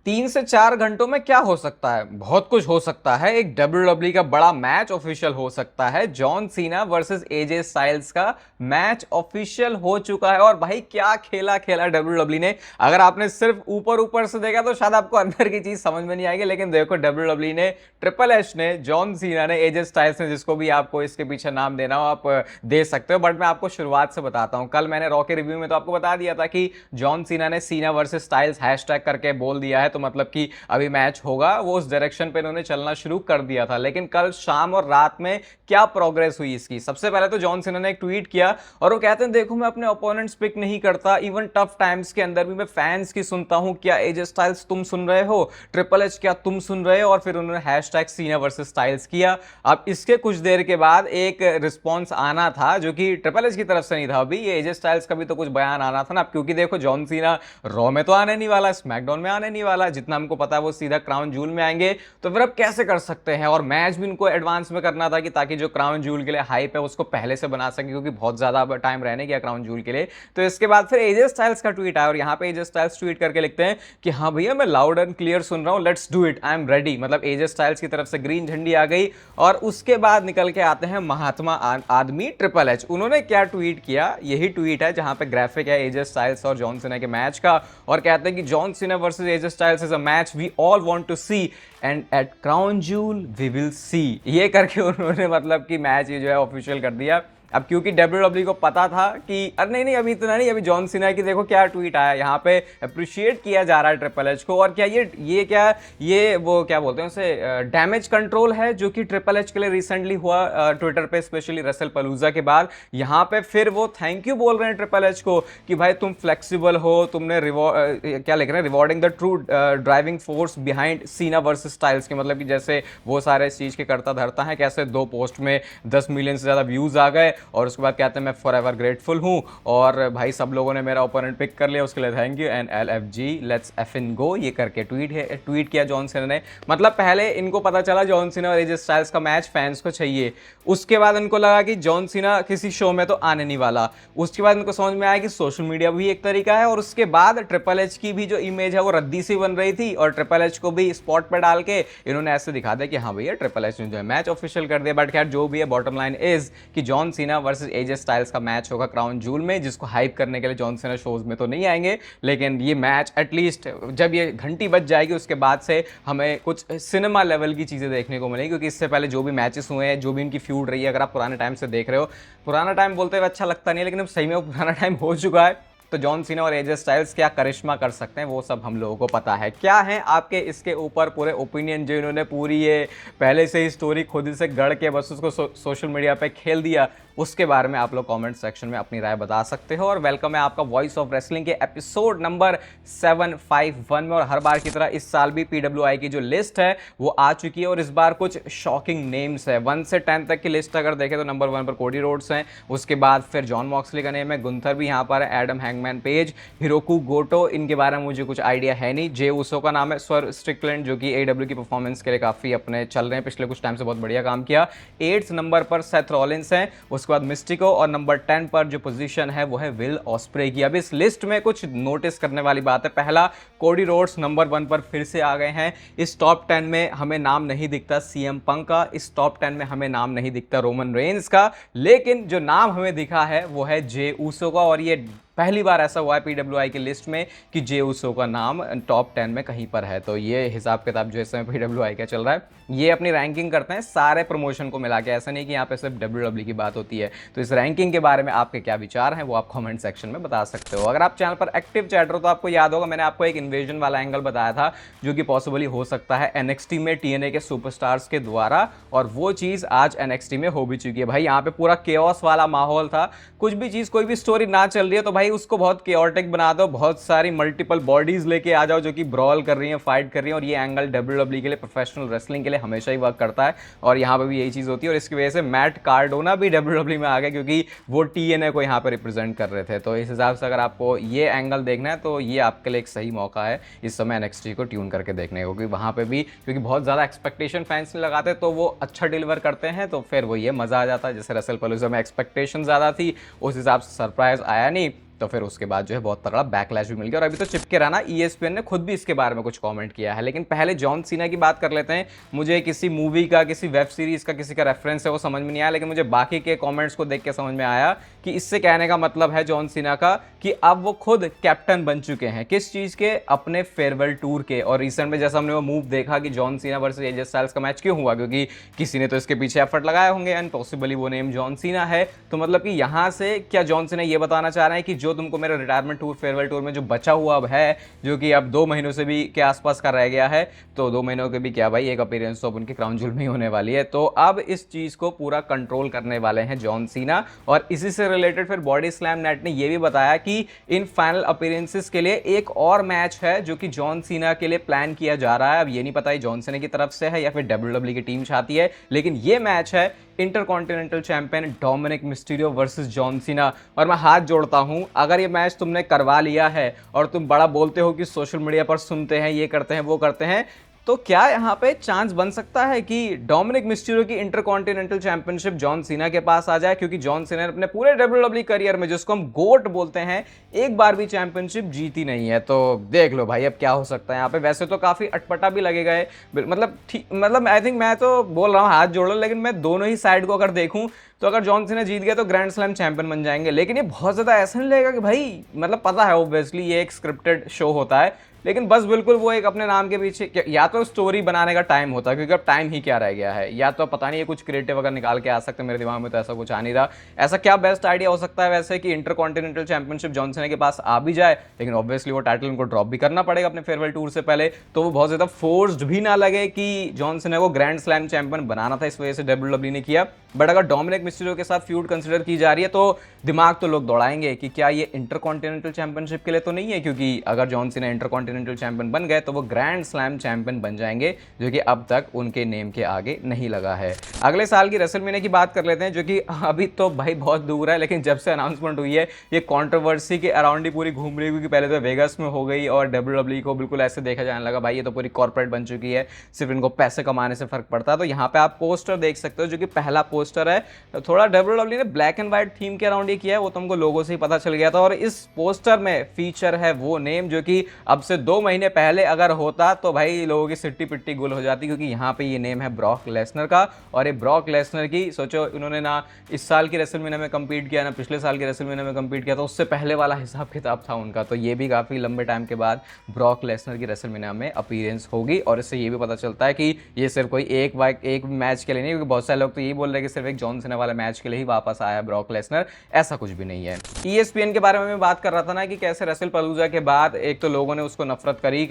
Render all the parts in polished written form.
3 से 4 घंटों में क्या हो सकता है? बहुत कुछ हो सकता है। एक डब्ल्यूडब्ल्यूई का बड़ा मैच ऑफिशियल हो सकता है। John Cena versus AJ styles का मैच ऑफिशियल हो चुका है और भाई क्या खेला खेला डब्ल्यूडब्ल्यूई ने। अगर आपने सिर्फ ऊपर ऊपर से देखा तो शायद आपको अंदर की चीज समझ में नहीं आएगी, लेकिन देखो डब्ल्यूडब्ल्यूई ने, ट्रिपल एच ने, जॉन सीना ने, एजे स्टाइल्स ने, जिसको भी आपको इसके पीछे नाम देना हो आप दे सकते हो। बट मैं आपको शुरुआत से बताता हूं। कल मैंने रॉ के रिव्यू में तो आपको बता दिया था कि जॉन सीना ने सीना वर्सेस स्टाइल्स हैशटैग करके बोल दिया है, तो मतलब कि अभी मैच होगा, वो उस डायरेक्शन पे इन्होंने चलना शुरू कर दिया था। लेकिन कल शाम और रात में क्या प्रोग्रेस हुई इसकी? सबसे पहले तो जॉन सीना ने एक ट्वीट किया और वो कहते हैं देखो मैं अपने ओपोनेंट्स पिक नहीं करता, इवन टफ टाइम्स के अंदर भी मैं फैंस की सुनता हूं। क्या एजे स्टाइल्स तुम सुन रहे हो? ट्रिपल एच क्या तुम सुन रहे हो? और फिर उन्होंने हैशटैग सीना वर्सेस स्टाइल्स किया। अब इसके कुछ देर के बाद एक रिस्पॉन्स आना था जो कि ट्रिपल एच की तरफ से नहीं था। अभी ये एजे स्टाइल्स का भी तो कुछ बयान आना था ना, क्योंकि देखो जॉन सीना रॉ में तो आने नहीं वाला, स्मैकडाउन में आने नहीं वाला, जितना हमको पता है वो सीधा क्राउन जूल में आएंगे। तो फिर अब कैसे कर सकते हैं? और मैच भी इनको एडवांस में करना था कि ताकि जो क्राउन जूल के लिए हाइप है उसको पहले से बना सके, क्योंकि बहुत ज्यादा टाइम रहने गया क्राउन जूल के लिए। तो इसके बाद फिर एजे स्टाइल्स का ट्वीट आया और यहाँ पे एजे स्टाइल्स ट्वीट करके लिखते हैं कि हाँ भैया मैं लाउड एंड क्लियर सुन रहा हूँ, let's do it, I am ready. मतलब एजे स्टाइल्स की तरफ से ग्रीन झंडी आ गई। और उसके बाद निकल के आते हैं महात्मा आदमी ट्रिपल एच। उन्होंने क्या ट्वीट किया? यही ट्वीट है जहां पे ग्राफिक है एजे स्टाइल्स और जॉन सीना के मैच का, और कहते हैं कि John Cena versus AJ Styles is a match we all want to see and at Crown Jewel we will see. ये करके उन्होंने मतलब कि मैच ये जो है ऑफिशियल कर दिया। अब क्योंकि डब्ल्यूडब्ल्यूई को पता था कि अरे नहीं नहीं अभी इतना नहीं, अभी जॉन सीना की देखो क्या ट्वीट आया, यहाँ पे अप्रिशिएट किया जा रहा है ट्रिपल एच को। और क्या ये क्या ये वो क्या बोलते हैं उसे, डैमेज कंट्रोल है जो कि ट्रिपल एच के लिए रिसेंटली हुआ ट्विटर पे, स्पेशली रसल पलूजा के बाद। यहाँ पे फिर वो थैंक यू बोल रहे हैं ट्रिपल एच को कि भाई तुम फ्लेक्सिबल हो, तुमने क्या लिख रहे हैं, rewarding the true driving force behind Cena versus styles के। मतलब कि जैसे वो सारे इस चीज के करता धरता है, कैसे 2 पोस्ट में 10 मिलियन से ज्यादा व्यूज आ गए और उसके बाद कहते हैं मैं फॉर एवर ग्रेटफुल हूँ और भाई सब लोगों ने मेरा ओपोनेंट पिक कर लिया, उसके लिए thank you and LFG let's F in go. ये करके ट्वीट किया जॉन सीना ने। मतलब पहले इनको पता चला जॉन सीना और एजे स्टाइल्स का मैच फैंस को चाहिए, उसके बाद इनको लगा कि जॉन सीना किसी शो में तो आने नहीं वाला, उसके बाद इनको समझ में आया कि सोशल मीडिया भी एक तरीका है, और उसके बाद ट्रिपल एच की भी जो इमेज है वो रद्दी सी बन रही थी और ट्रिपल एच को भी स्पॉट पर डाल के इन्होंने ऐसे दिखा दिया कि हाँ भैया ट्रिपल एच ने जो है मैच ऑफिशियल कर दिया। बट खैर जो भी है, बॉटम लाइन इज कि John Cena versus AJ styles का मैच होगा क्राउन जूल में, जिसको हाइप करने के लिए जॉन सीना शोज में तो नहीं आएंगे, लेकिन ये मैच एटलीस्ट जब ये घंटी बज जाएगी उसके बाद से हमें कुछ सिनेमा लेवल की चीजें देखने को मिलेगी। क्योंकि इससे पहले जो भी मैचेस हुए हैं, जो भी इनकी फ्यूड रही है, अगर आप पुराने टाइम से देख रहे हो, पुराना टाइम बोलते हुए अच्छा लगता नहीं है, लेकिन अब सही में वो पुराना टाइम हो चुका है। तो जॉन सीना और एजे स्टाइल्स क्या करिश्मा कर सकते हैं वो सब हम लोगों को पता है। क्या है आपके इसके ऊपर पूरे ओपिनियन, जो इन्होंने पूरी ये पहले से ही स्टोरी खुद से गढ़ के बस उसको सोशल मीडिया पे खेल दिया, उसके बारे में आप लोग कमेंट सेक्शन में अपनी राय बता सकते हो। और वेलकम है आपका वॉइस ऑफ रेसलिंग के एपिसोड नंबर 751 में। और हर बार की तरह इस साल भी PWI की जो लिस्ट है वो आ चुकी है और इस बार कुछ शॉकिंग नेम्स है। 1 से 10 तक की लिस्ट अगर देखें तो नंबर 1 पर कोडी रोड्स हैं, उसके बाद फिर जॉन मॉक्सली का नेम है, गुंथर भी यहाँ पर है, एडम हैंगमैन पेज, हिरोकू गोटो, इनके बारे में मुझे कुछ आइडिया है नहीं। जे उसो का नाम है, स्वर स्ट्रिकलैंड जो कि AW की परफॉर्मेंस के लिए काफी अपने चल रहे हैं, पिछले कुछ टाइम से बहुत बढ़िया काम किया। 8th नंबर पर सेथ रॉलिंस हैं, उसके बाद मिस्टिको, और नंबर 10 पर जो पोजीशन है वो है विल ऑस्प्रे की। अब इस लिस्ट में कुछ नोटिस करने वाली बात है। पहला, कोडी रोड्स नंबर 1 पर फिर से आ गए हैं। इस टॉप 10 में हमें नाम नहीं दिखता CM पंक का, इस टॉप 10 में हमें नाम नहीं दिखता रोमन रेंस का, लेकिन जो नाम हमें दिखा है वो है जे ऊसो का। और ये पहली बार ऐसा हुआ है PWI की लिस्ट में कि जे ऊसो का नाम टॉप 10 में कहीं पर है। तो ये हिसाब किताब जो इस समय PWI का चल रहा है, ये अपनी रैंकिंग करते हैं सारे प्रमोशन को मिला के, ऐसा नहीं कि यहाँ पे सिर्फ WWE की बात होती है। तो इस रैंकिंग के बारे में आपके क्या विचार हैं वो आप कमेंट सेक्शन में बता सकते हो। अगर आप चैनल पर एक्टिव चैटर हो तो आपको याद होगा मैंने आपको एक इन्वेजन वाला एंगल बताया था जो कि पॉसिबली हो सकता है NXT में TNA के सुपरस्टार्स के द्वारा, और वो चीज़ आज NXT में हो भी चुकी है। भाई यहाँ पे पूरा केओस वाला माहौल था, कुछ भी चीज़ कोई भी स्टोरी ना चल रही है तो भाई उसको बहुत केओटिक बना दो, बहुत सारी मल्टीपल बॉडीज लेके आ जाओ जो कि ब्रॉल कर रही हैं, फाइट कर रही हैं, और ये एंगल WWE के लिए, प्रोफेशनल रेसलिंग के लिए हमेशा ही वर्क करता है और यहाँ पे भी यही चीज़ होती है। और इसकी वजह से मैट कार्डोना भी WWE में आ गए क्योंकि वो TNA को यहाँ पे रिप्रेजेंट कर रहे थे। तो इस हिसाब से अगर आपको ये एंगल देखना है तो ये आपके लिए एक सही मौका है इस समय NXT को ट्यून करके देखने को, क्योंकि वहाँ पे भी क्योंकि बहुत ज़्यादा एक्सपेक्टेशन फैंस ने लगाते तो वो अच्छा डिलीवर करते हैं, तो फिर वो ये मज़ा आ जाता है। जैसे रसल पलूजा में एक्सपेक्टेशन ज़्यादा थी, उस हिसाब से सरप्राइज आया नहीं, तो फिर उसके बाद जो है बहुत तगड़ा बैकलैश भी मिल गया। और अभी तो चिपके रहना, ESPN ने खुद भी इसके बारे में कुछ कमेंट किया है। लेकिन पहले जॉन सीना की बात कर लेते हैं। मुझे किसी मूवी का, किसी वेब सीरीज का, किसी का रेफरेंस है वो समझ में नहीं आया, लेकिन मुझे बाकी के कमेंट्स को देख के समझ में आया कि इससे कहने का मतलब है जॉन सीना का कि अब वो खुद कैप्टन बन चुके हैं। किस चीज के? अपने फेयरवेल टूर के। और रिसेंट में जैसा हमने वो मूव देखा कि John Cena versus AJ styles का मैच क्यों हुआ, क्योंकि किसी ने तो इसके पीछे एफर्ट लगाए होंगे एंड पॉसिबली वो नेम जॉन सीना है। तो मतलब कि यहां से क्या जॉन सीना ये बताना चाह रहे हैं कि जो तुमको मेरा रिटायरमेंट टूर, फेयरवेल टूर में जो बचा हुआ अब है, जो कि अब 2 महीनों से भी के आसपास का रह गया है, तो 2 महीनों के भी क्या भाई, एक अपीयरेंस तो उनकी क्राउन ज्वेल में ही होने वाली है। तो अब इस चीज को पूरा कंट्रोल करने वाले हैं जॉन सीना। और इसी से रिलेटेड फिर बॉडी स्लैम नेट ने यह भी बताया कि इन फाइनल अपीयरेंसेस के लिए एक और मैच है जो कि जॉन सीना के लिए प्लान किया जा रहा है। अब ये नहीं पता है जॉन सीना की तरफ से है या फिर WWE की टीम चाहती है, लेकिन ये मैच है intercontinental champion Dominik Mysterio versus John Cena. और मैं हाथ जोड़ता हूं, अगर ये मैच तुमने करवा लिया है और तुम बड़ा बोलते हो कि सोशल मीडिया पर सुनते हैं, ये करते हैं, वो करते हैं, तो क्या यहां पे चांस बन सकता है कि डोमिनिक मिस्टीरियो की इंटरकॉन्टिनेंटल चैंपियनशिप जॉन सीना के पास आ जाए? क्योंकि जॉन सीना ने अपने पूरे WWE करियर में, जिसको हम गोट बोलते हैं, एक बार भी चैंपियनशिप जीती नहीं है। तो देख लो भाई अब क्या हो सकता है यहाँ पे। वैसे तो काफी अटपटा भी लगेगा है, मतलब आई थिंक, मैं तो बोल रहा हूँ हाथ जोड़ लो, लेकिन मैं दोनों ही साइड को अगर देखूं तो अगर जॉन सीना जीत गया तो ग्रैंड स्लैम चैंपियन बन जाएंगे। लेकिन ये बहुत ज्यादा ऐसा नहीं लगेगा कि भाई, मतलब पता है ऑब्वियसली ये एक स्क्रिप्टेड शो होता है, लेकिन बस बिल्कुल वो एक अपने नाम के पीछे, या तो स्टोरी बनाने का टाइम होता है, क्योंकि अब टाइम ही क्या रह गया है, या तो पता नहीं ये कुछ क्रिएटिव अगर निकाल के आ सकते, मेरे दिमाग में तो ऐसा कुछ आ नहीं रहा। ऐसा क्या बेस्ट आइडिया हो सकता है वैसे कि इंटरकॉन्टिनेंटल चैंपियनशिप जॉन सीना के पास आ भी जाए, लेकिन ऑब्वियसली वो टाइटल उनको ड्रॉप भी करना पड़ेगा अपने फेयरवेल टूर से पहले, तो वो बहुत ज्यादा फोर्स्ड भी ना लगे कि जॉन सीना को ग्रैंड स्लैम चैंपियन बनाना था, इस वजह से WWE ने किया। बट अगर डोमिनिक मिस्टीरियो के साथ फ्यूड कंसीडर की जा रही है तो दिमाग तो लोग दौड़ाएंगे कि क्या ये इंटरकॉन्टिनेंटल चैंपियनशिप के लिए तो नहीं है, क्योंकि अगर जॉन सीना इंटरकॉन्टिनेंटल चैंपियन बन गए तो वो ग्रैंड स्लैम चैंपियन बन जाएंगे, जो कि अब तक उनके नेम के आगे नहीं लगा है। अगले साल की रेसलमेनिया की बात कर लेते हैं, जो कि अभी तो भाई बहुत दूर है, लेकिन जब से अनाउंसमेंट हुई है ये कंट्रोवर्सी के अराउंड ही पूरी घूम रही है, क्योंकि पहले तो वेगास में हो गई और WWE को बिल्कुल ऐसे देखा जाने लगा भाई ये तो पूरी कॉर्पोरेट बन चुकी है, सिर्फ इनको पैसे कमाने से फर्क पड़ता है। तो यहाँ पे आप पोस्टर देख सकते हो, जो कि पहला पोस्टर है, थोड़ा WWE ने ब्लैक एंड व्हाइट थीम के अराउंड ये किया है, वो तुमको लोगों से ही पता चल गया था। और इस पोस्टर में फीचर है वो नेम जो कि अब से 2 महीने पहले अगर होता तो भाई लोगों की सिट्टी पिट्टी गुल हो जाती, क्योंकि यहाँ पे ये नेम है ब्रॉक लेसनर का। और ये ब्रॉक लेसनर की, सोचो इन्होंने ना इस साल की रेसलमेनिया में कम्पीट किया, ना पिछले साल की रेसलमेनिया में कम्पीट किया, तो उससे पहले वाला हिसाब किताब था उनका। तो ये भी काफी लंबे टाइम के बाद ब्रॉक लेसनर की रेसलमेनिया में अपीयरेंस होगी। और इससे ये भी पता चलता है कि ये सिर्फ कोई एक मैच के लिए नहीं, क्योंकि बहुत सारे लोग तो यही बोल रहे हैं कि सिर्फ एक जॉन सीना वाला मैच के लिए ही वापस आया ब्रॉक लेसनर, ऐसा कुछ भी नहीं है। ESPN के बारे में मैं बात कर रहा था ना कि कैसे रेसलपलूजा के बाद एक तो लोगों ने उसको नफरत करी,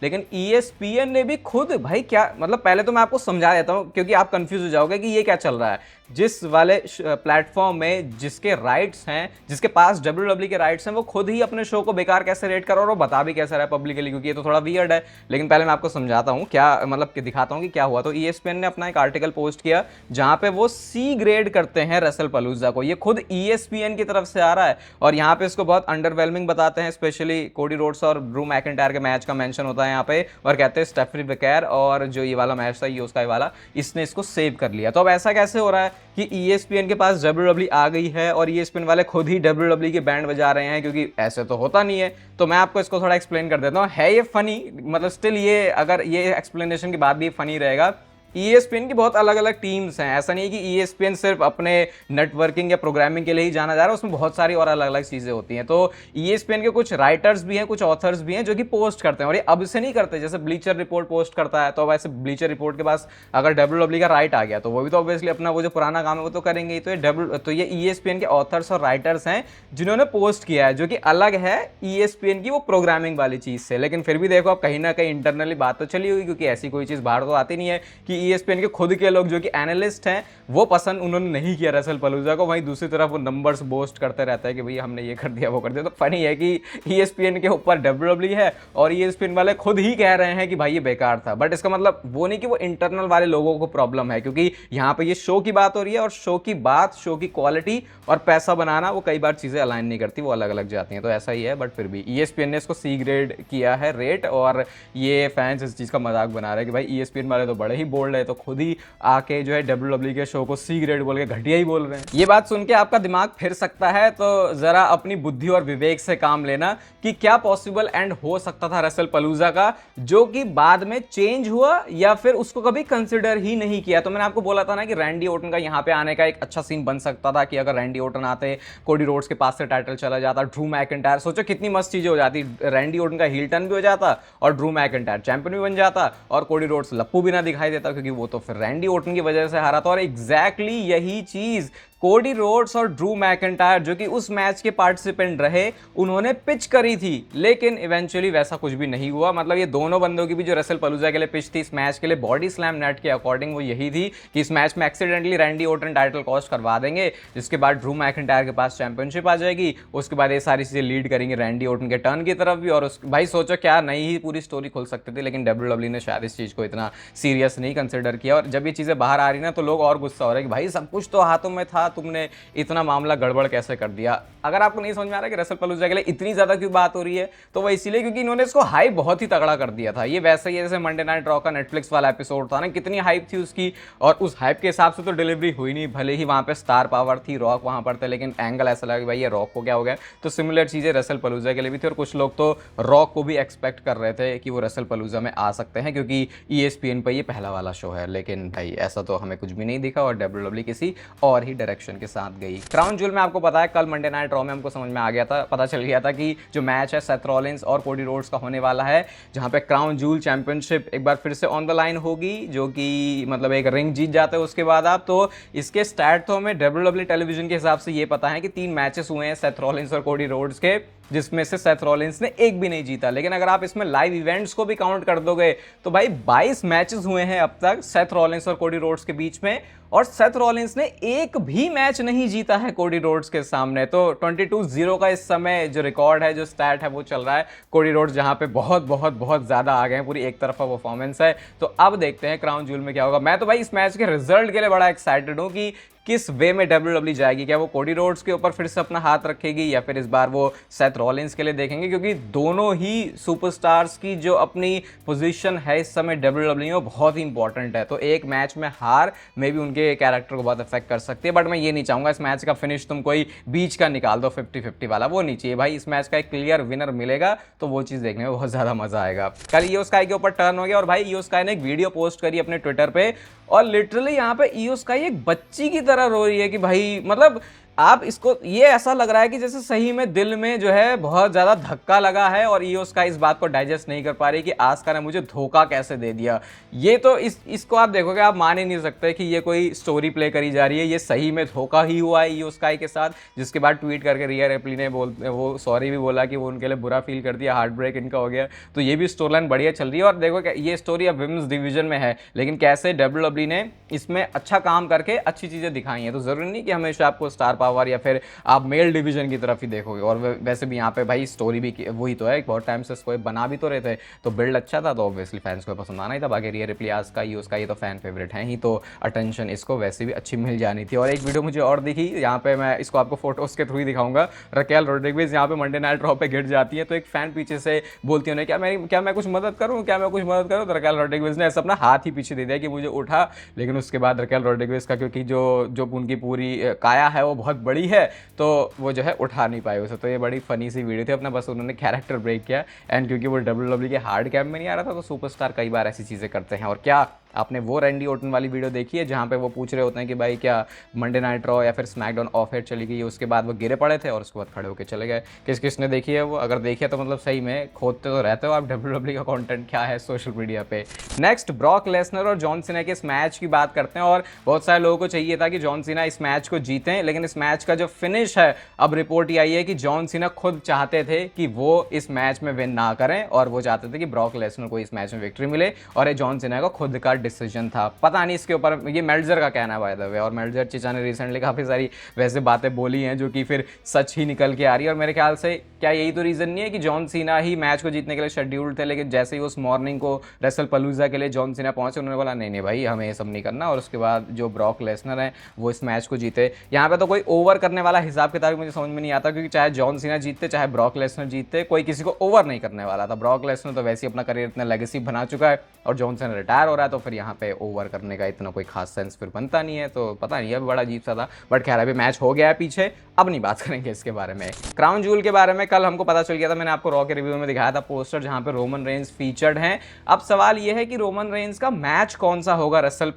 लेकिन ESPN ने भी खुद भाई क्या, मतलब पहले तो मैं आपको समझा देता हूं क्योंकि आप कंफ्यूज हो जाओगे कि ये क्या चल रहा है। जिस वाले प्लेटफॉर्म में जिसके राइट्स हैं, जिसके पास WWE के राइट्स हैं, वो खुद ही अपने शो को बेकार कैसे रेट कर रहा है और वो बता भी कैसे रहा है पब्लिकली, क्योंकि ये तो थोड़ा वियर्ड है। लेकिन पहले मैं आपको समझाता हूँ क्या, मतलब कि दिखाता हूँ कि क्या हुआ। तो ESPN ने अपना एक आर्टिकल पोस्ट किया जहां पे वो C ग्रेड करते हैं रेसलपलूजा को, ये खुद ESPN की तरफ से आ रहा है। और यहाँ पे इसको बहुत अंडरवेलमिंग बताते हैं, स्पेशली कोडी रोड्स और ड्रू मैकिंटायर के मैच का मेंशन होता है यहाँ पे, और कहते हैं स्टेफनी बेकेर और जो ये वाला मैच था यूस्काई वाला, इसने इसको सेव कर लिया। तो अब ऐसा कैसे हो रहा है कि ESPN के पास WWE आ गई है और ESPN वाले खुद ही WWE की बैंड बजा रहे हैं, क्योंकि ऐसे तो होता नहीं है। तो मैं आपको इसको थोड़ा एक्सप्लेन कर देता हूँ। है ये फनी, मतलब स्टिल ये, अगर ये एक्सप्लेनेशन के बाद भी फनी रहेगा। ESPN की बहुत अलग अलग टीम्स हैं, ऐसा नहीं है कि ESPN सिर्फ अपने नेटवर्किंग या प्रोग्रामिंग के लिए ही जाना जा रहा है, उसमें बहुत सारी और अलग अलग चीजें होती हैं। तो ESPN के कुछ राइटर्स भी हैं, कुछ ऑथर्स भी हैं जो कि पोस्ट करते हैं, और ये अब से नहीं करते। जैसे ब्लीचर रिपोर्ट पोस्ट करता है, तो अब ऐसे ब्लीचर रिपोर्ट के पास अगर WWE का राइट आ गया तो वो भी तो ऑब्वियसली अपना वो जो पुराना काम है वो तो करेंगे ही। तो ये ESPN के ऑथर्स और राइटर्स हैं जिन्होंने पोस्ट किया है, जो कि अलग है ESPN की वो प्रोग्रामिंग वाली चीज से। लेकिन फिर भी देखो, अब कहीं ना कहीं इंटरनली बात तो चली होगी, क्योंकि ऐसी कोई चीज बाहर तो आती नहीं है कि ESPN के खुद के लोग जो कि एनालिस्ट हैं वो पसंद उन्होंने नहीं किया रेसलपलूजा को, वहीं दूसरी तरफ वो नंबर्स बोस्ट करते रहता है कि भैया हमने ये कर दिया वो कर दिया। तो फनी है कि ESPN के ऊपर WWE है और ESPN वाले खुद ही कह रहे हैं कि भाई ये बेकार था। बट इसका मतलब वो नहीं कि वो इंटरनल वाले लोगों को प्रॉब्लम है, क्योंकि यहाँ पे ये शो की बात हो रही है और शो की बात, शो की क्वालिटी और पैसा बनाना, वो कई बार चीजें अलाइन नहीं करती, वो अलग अलग जाती हैं। तो ऐसा ही है। बट फिर भी ESPN ने इसको C ग्रेड किया है रेट, और ये फैंस इस चीज का मजाक बना रहे हैं कि भाई ESPN वाले तो बड़े ही बोल्ड बोल रहे तो खुद ही आके जो है WWE के शो को सी ग्रेड बोल के घटिया ही बोल रहे हैं। ये बात सुन के आपका दिमाग फिर सकता है, तो जरा अपनी बुद्धि और विवेक से काम लेना कि क्या पॉसिबल एंड हो सकता था रेसल पलूजा का, जो कि बाद में चेंज हुआ या फिर उसको कभी कंसिडर ही नहीं किया। तो मैंने आपको बोला था ना कि रैंडी ओटन का यहाँ पे आने का एक अच्छा सीन बन सकता था कि अगर रैंडी ओटन आते, कोडी रोड्स के पास से टाइटल चला जाता, ड्रू मैकिंटायर, सोचो कितनी मस्त चीजें हो जाती, रैंडी ओटन का हील टर्न भी हो जाता और ड्रू मैकिंटायर चैंपियन भी बन जाता और कोडी रोड्स लप्पू भी ना दिखाई देता, क्योंकि वो तो फिर रैंडी ओटन की वजह से हारा था। और एग्जैक्टली यही चीज कोडी रोड्स और ड्रू मैकिंटायर, जो कि उस मैच के पार्टिसिपेंट रहे, उन्होंने पिच करी थी, लेकिन इवेंचुअली वैसा कुछ भी नहीं हुआ। मतलब ये दोनों बंदों की भी जो रेसल पलूजा के लिए पिच थी इस मैच के लिए बॉडी स्लैम नेट के अकॉर्डिंग, वो यही थी कि इस मैच में accidentally Randy Orton title cost करवा देंगे, जिसके बाद ड्रू मैकिंटायर के पास चैंपियनशिप आ जाएगी। उसके बाद ये सारी चीजें लीड करेंगे रैंडी ओटन के टर्न की तरफ भी। और उस भाई सोचो क्या नई ही पूरी स्टोरी खुल सकती थी, लेकिन WWE ने शायद इस चीज को इतना सीरियस नहीं कंसिडर किया। और जब ये चीजें बाहर आ रही ना तो लोग और गुस्सा हो रहे हैं कि भाई सब कुछ तो हाथों में था, तुमने इतना मामला गड़बड़ कैसे कर दिया। अगर आपको नहीं समझ में आ रहा कि रेसल पलूजा के लिए इतनी ज्यादा क्यों बात हो रही है, तो वो इसीलिए क्योंकि इन्होंने इसको हाइप बहुत ही तगड़ा कर दिया था। ये वैसे ही जैसे मंडे नाइट रॉ का नेटफ्लिक्स वाला एपिसोड था ना, कितनी हाइप थी उसकी, और उस हाइप के हिसाब से तो डिलीवरी हुई नहीं। भले ही वहां पे स्टार पावर थी, रॉक वहां पर थे, लेकिन एंगल ऐसा लगा कि भाई ये रॉक को क्या हो गया। तो सिमिलर चीजें रेसल पलूजा के लिए भी थी, और कुछ लोग तो रॉक को भी एक्सपेक्ट कर रहे थे कि वो रेसल पलूजा में आ सकते हैं, क्योंकि ESPN पर ये पहला वाला शो है। लेकिन भाई ऐसा तो हमें कुछ भी नहीं दिखा और WWE किसी और ही डायरेक्शन के साथ गई। क्राउन ज्वेल में आपको पता है कल मंडे नाइट रॉ में हमको समझ में आ गया था, पता चल गया था कि जो मैच है सेथ रॉलिंस और कोडी रोड्स का होने वाला है, जहां पे क्राउन ज्वेल चैंपियनशिप एक बार फिर से ऑन द लाइन होगी, जो कि मतलब एक रिंग जीत जाते हैं उसके बाद आप। तो इसके स्टैट तो हमें WWE टेलीविजन के हिसाब से ये पता है कि 3 मैचेस हुए हैं सेथ रॉलिंस और कोडी रोड्स के, जिसमें से सेथ रॉलिंस ने एक भी नहीं जीता। लेकिन अगर आप इसमें लाइव इवेंट्स को भी काउंट कर दोगे तो भाई 22 मैचेस हुए हैं अब तक सेथ रॉलिंस और कोडी रोड्स के बीच में, और सेथ रॉलिंस ने एक भी मैच नहीं जीता है कोडी रोड्स के सामने। तो 22-0 का इस समय जो रिकॉर्ड है, जो स्टैट है, वो चल रहा है। कोडी रोड्स जहां पे बहुत बहुत बहुत ज्यादा आ गए हैं, पूरी एक तरफा परफॉर्मेंस है। तो अब देखते हैं क्राउन ज्वेल में क्या होगा। मैं तो भाई इस मैच के रिजल्ट के लिए बड़ा एक्साइटेड हूं कि किस वे में WWE जाएगी। क्या वो कोडी रोड्स के ऊपर फिर से अपना हाथ रखेगी, या फिर इस बार वो सेथ रॉलिंस के लिए देखेंगे, क्योंकि दोनों ही सुपरस्टार्स की जो अपनी पोजीशन है इस समय WWE में बहुत ही इंपॉर्टेंट है। तो एक मैच में हार मे भी उनके कैरेक्टर को बहुत अफेक्ट कर सकती है। बट मैं ये नहीं चाहूंगा इस मैच का फिनिश तुम कोई बीच का निकाल दो 50-50 वाला, वो नहीं चाहिए भाई। इस मैच का एक क्लियर विनर मिलेगा तो वो चीज देखने में बहुत ज्यादा मजा आएगा। कल ईओ स्काई के ऊपर टर्न हो गया, और भाई ईओ स्काई ने एक वीडियो पोस्ट करी अपने ट्विटर पे, और लिटरली यहाँ पे ईओ स्काई एक बच्ची की तरह रो रही है कि भाई मतलब आप इसको, ये ऐसा लग रहा है कि जैसे सही में दिल में जो है बहुत ज्यादा धक्का लगा है, और ईओ स्काई इस बात को डाइजेस्ट नहीं कर पा रही कि आस्का ने मुझे धोखा कैसे दे दिया। ये तो इसको आप देखोगे, आप मान ही नहीं सकते कि ये कोई स्टोरी प्ले करी जा रही है, ये सही में धोखा ही हुआ है ईओ स्काई के साथ। जिसके बाद ट्वीट करके रिया रिप्ली ने वो सॉरी भी बोला कि वो उनके लिए बुरा फील कर दिया, हार्ट ब्रेक इनका हो गया। तो ये भी स्टोरी लाइन बढ़िया चल रही है। और देखो ये स्टोरी अब विमेंस डिवीजन में है, लेकिन कैसे WWE ने इसमें अच्छा काम करके अच्छी चीजें दिखाई हैं। तो जरूरी नहीं कि हमेशा आपको स्टार पावर या फिर आप मेल डिवीजन की तरफ ही देखोगे। और वैसे भी यहाँ पे भाई स्टोरी भी वही तो है, बहुत टाइम से इसको बना भी तो रहे थे, तो बिल्ड अच्छा था, तो ऑब्वियसली फैंस को पसंद आना ही था। बाकी Rhea Ripley Asuka Iyo Sky ये तो फैन फेवरेट है ही, तो अटेंशन इसको वैसे भी अच्छी मिल जानी थी। और एक वीडियो मुझे और दिखी, यहाँ पे मैं इसको आपको फोटोज के थ्रू ही दिखाऊंगा। रकेल रोड्रिग्विज यहाँ पे मंडे नाइट रॉ पे गिर जाती है, तो एक फैन पीछे से बोलती है क्या मैं कुछ मदद करूँ, क्या मैं कुछ मदद करूँ। तो रकेल रोड्रिग्विज ने ऐसा अपना हाथ ही पीछे दे दिया कि मुझे उठा। लेकिन उसके बाद रकेल रोड्रिग्विज का, क्योंकि जो उनकी पूरी काया है वो बहुत बड़ी है, तो वो जो है उठा नहीं पाए उसे। तो ये बड़ी फनी सी वीडियो थी, अपना बस उन्होंने कैरेक्टर ब्रेक किया। एंड क्योंकि वो WWE के हार्ड कैप में नहीं आ रहा था, तो सुपरस्टार कई बार ऐसी चीज़ें करते हैं। और क्या आपने वो रैंडी ओटन वाली वीडियो देखी है जहाँ पे वो पूछ रहे होते हैं कि भाई क्या मंडे नाइट रॉ या फिर स्मैकडाउन ऑफ एयर चली गई, उसके बाद वो गिरे पड़े थे और उसके बाद खड़े होकर चले गए। किसने देखी है वो? अगर देखी है तो मतलब सही में खोदते तो रहते हो आप WWE का कंटेंट क्या है सोशल मीडिया पे। नेक्स्ट ब्रॉक लेसनर और जॉन सीना के इस मैच की बात करते हैं। और बहुत सारे लोगों को चाहिए था कि जॉन सीना इस मैच को जीतें, लेकिन इस मैच का जो फिनिश है, अब रिपोर्ट ये आई है कि जॉन सीना खुद चाहते थे कि वो इस मैच में विन ना करें, और वो चाहते थे कि ब्रॉक लेसनर को इस मैच में विक्ट्री मिले, और ये जॉन सीना का खुद का डिसीजन था। पता नहीं इसके ऊपर, ये मेल्जर का कहना है बाय द वे, और मेल्जर चीचा ने रिसेंटली काफ़ी सारी वैसे बातें बोली हैं जो कि फिर सच ही निकल के आ रही है। और मेरे ख्याल से क्या यही तो रीज़न नहीं है कि जॉन सीना ही मैच को जीतने के लिए शेड्यूल्ड थे, लेकिन जैसे ही उस मॉर्निंग को रेसल पलूजा के लिए जॉन सीना पहुंचे, उन्होंने बोला नहीं भाई हमें ये सब नहीं करना, और उसके बाद जो ब्रॉक लेसनर है वो इस मैच को जीते। यहाँ पे तो कोई ओवर करने वाला हिसाब किताब मुझे समझ में नहीं आता, क्योंकि चाहे जॉन सीना जीतते चाहे ब्रॉक लेसनर जीतते, कोई किसी को ओवर नहीं करने वाला था। ब्रॉक लेसनर तो वैसे ही अपना करियर इतना लेगेसी बना चुका है, और जॉन सीना रिटायर हो रहा है, तो फिर यहाँ पे ओवर करने का इतना कोई खास सेंस फिर बनता नहीं है, तो पता नहीं है, बड़ा अजीब सा था। बट खैर अभी मैच हो गया है पीछे, अब नहीं बात करेंगे इसके बारे में। क्राउन जूल के बारे में कल हमको पता चल गया था, मैंने आपको रॉ के रिव्यू में दिखाया था पोस्टर जहां पे रोमन रेंज फीचर्ड हैं। अब सवाल यह है कि रोमन रेंज का मैच कौन सा होगा रसल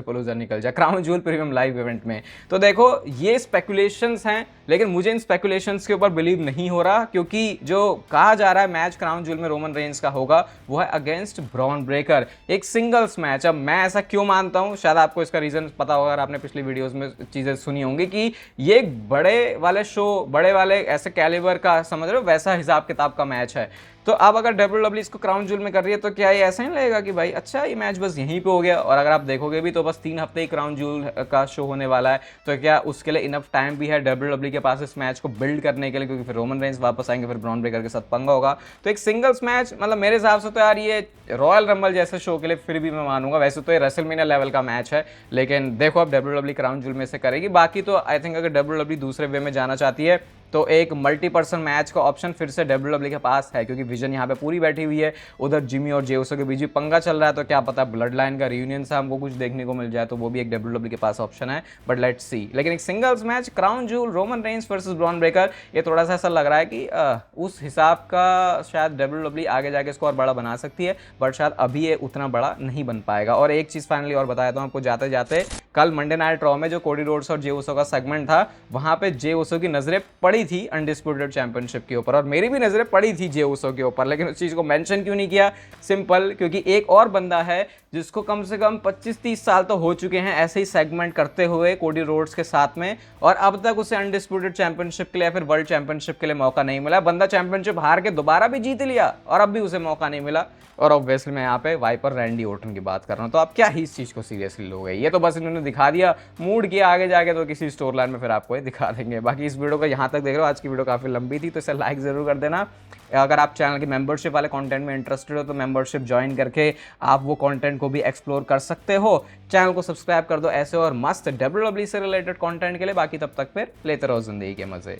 पलूजा निकल जाए, crown joule premium live event में। तो देखो ये स्पेकुलेशंस हैं, लेकिन मुझे इन स्पेकुलेशंस के ऊपर बिलीव नहीं हो रहा, क्योंकि जो कहा जा रहा है मैच क्राउन जूल में रोमन रेंज का होगा वो है अगेंस्ट ब्रॉन ब्रेकर, एक सिंगल्स मैच। अब मैं ऐसा क्यों मानता हूं, शायद आपको इसका रीजन पता होगा अगर आपने पिछली वीडियोस में चीजें सुनी होंगी, कि ये एक बड़े वाले शो, बड़े वाले ऐसे कैलिबर का, समझ रहे हो, वैसा हिसाब किताब का मैच है। तो अब अगर WWE इसको क्राउन जूल में कर रही है तो क्या ये ऐसा ही लगेगा कि भाई अच्छा ये मैच बस यहीं पे हो गया, और अगर आप देखोगे भी तो बस 3 हफ्ते ही क्राउन जूल का शो होने वाला है, तो क्या उसके लिए इनफ टाइम भी है WWE के पास इस मैच को बिल्ड करने के लिए, क्योंकि फिर रोमन रेंज वापस आएंगे, फिर ब्रॉन ब्रेकर के साथ पंगा होगा। तो एक सिंगल्स मैच, मतलब मेरे हिसाब से तो यार ये रॉयल रंबल जैसे शो के लिए फिर भी मैं मानूंगा, वैसे तो ये रेसलमेनिया लेवल का मैच है, लेकिन देखो अब WWE क्राउन जूल में से करेगी। बाकी तो आई थिंक अगर WWE दूसरे वे में जाना चाहती है तो एक मल्टी पर्सन मैच का ऑप्शन फिर से WWE के पास है, क्योंकि विजन यहाँ पे पूरी बैठी हुई है, उधर जिमी और जे उसो के बीच भी पंगा चल रहा है, तो क्या पता ब्लड लाइन का रियूनियन से हमको कुछ देखने को मिल जाए, तो वो भी एक WWE के पास ऑप्शन है, बट लेट्स सी। लेकिन एक singles match crown joule Roman Reigns versus Bron Breakker, ये थोड़ा सा ऐसा लग रहा है कि उस हिसाब का शायद WWE आगे जाके इसको और बड़ा बना सकती है, बट शायद अभी ये उतना बड़ा नहीं बन पाएगा। और एक चीज़ फाइनली और बताया था आपको जाते जाते, कल मंडे नाइट रॉ में जो कोडी रोड्स और जे उसो का सेगमेंट था, वहां पे जे उसो की नजरें पड़ी थी अनडिस्प्यूटेड चैंपियनशिप के ऊपर, और मेरी भी नजरें पड़ी थी जे उसो के ऊपर, लेकिन उस चीज को मेंशन क्यों नहीं किया? सिंपल, क्योंकि एक और बंदा है जिसको कम से कम 25-30 साल तो हो चुके हैं ऐसे ही सेगमेंट करते हुए कोडी रोड्स के साथ में, और अब तक उसे अनडिस्प्यूटेड चैंपियनशिप के लिए या फिर वर्ल्ड चैंपियनशिप के लिए मौका नहीं मिला। बंदा चैंपियनशिप हार के दोबारा भी जीत लिया और अब भी उसे मौका नहीं मिला। और ऑब्वियसली मैं यहाँ पे वाइपर रैंडी ऑर्टन की बात कर रहा हूँ, तो आप क्या ही इस चीज़ को सीरियसली लोगे? ये तो बस इन्होंने दिखा दिया, मूड किया, आगे जाके तो किसी स्टोर लाइन में फिर आपको ये दिखा देंगे। बाकी इस वीडियो को यहाँ तक देख रहे हो, आज की वीडियो काफ़ी लंबी थी, तो इसे लाइक ज़रूर कर देना। अगर आप चैनल की मेंबरशिप वाले कंटेंट में इंटरेस्टेड हो तो मेंबरशिप ज्वाइन करके आप वो कंटेंट को भी एक्सप्लोर कर सकते हो। चैनल को सब्सक्राइब कर दो ऐसे और मस्त WWE से रिलेटेड कंटेंट के लिए। बाकी तब तक फिर लेते रहो जिंदगी के मजे।